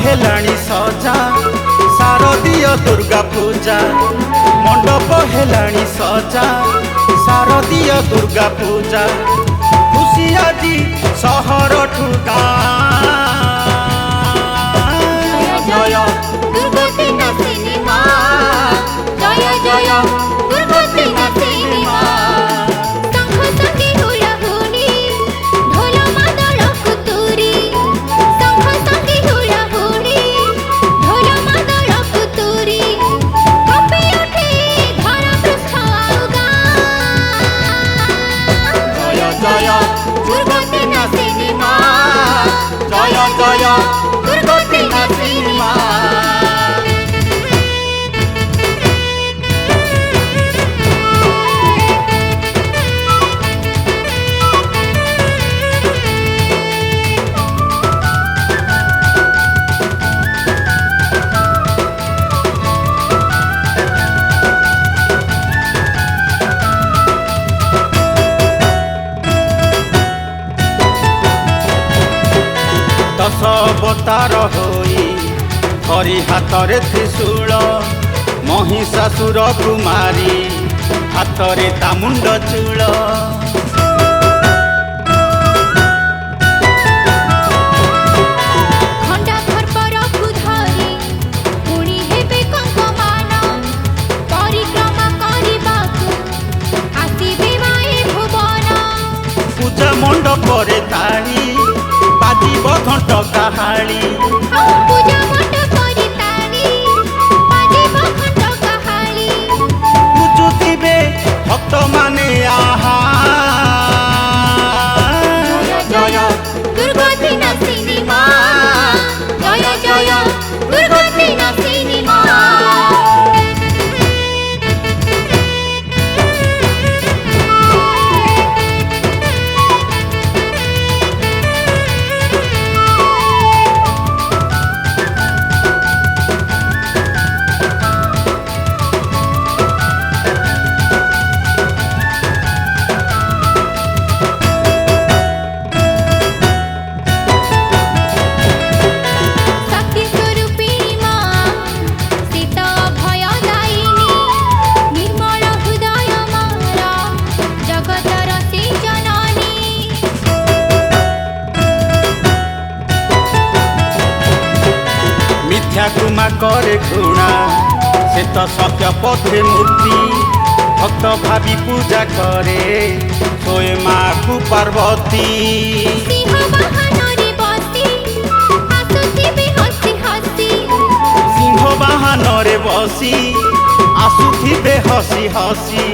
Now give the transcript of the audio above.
हेलाणी सजा शारदीय दुर्गा पूजा मंडप हेलाणी सजा शारदीय दुर्गा पूजा खुशी आजी सहर ठुका जय दुर्गति नासिनी माँ जय जय दुर्गति नासिनी माँ शंख संगे हुलाहुली ढोल मादल कुतुरी शंख संगे हुलाहुली ढोल मादल कुतुरी कपि उठे धरा पृष्ठ आउगा जय जय दुर्गति नासिनी माँ जय जय दुर्गति नासिनी माँ दश अवतार होई हरि हाथरे त्रिशूल महिषासुर कुमारी हाथरे ता मुंड चूल खंडा खरपर कुधरी पुणी हेबे कंकमान परिक्रमा करिबाकु आसिबे माए भुवन पूजा मंडपरे ताली बाजिब घंट काहाली पूजा मंडपरे ताली बाजिब घंट काहाली पूजुथिबे भक्त माने आहा जय दुर्गति नासिनी माँ जय जय दुर्गति नासिनी माँ शक्ति स्वरूपिणी माँ सीता भयदायिनी निर्मल हृदय मारा जगतर से जननी मिथ्या कुमा करे घृणा से तो सत्य पथे मूर्ति भक्त भावी पूजा करे सोए माँ को पार्वती सिंह वाहନରେ बसी आसुथिबे हसी हसी सिंह बाहन रे बसी आसुथिबे हसी हसी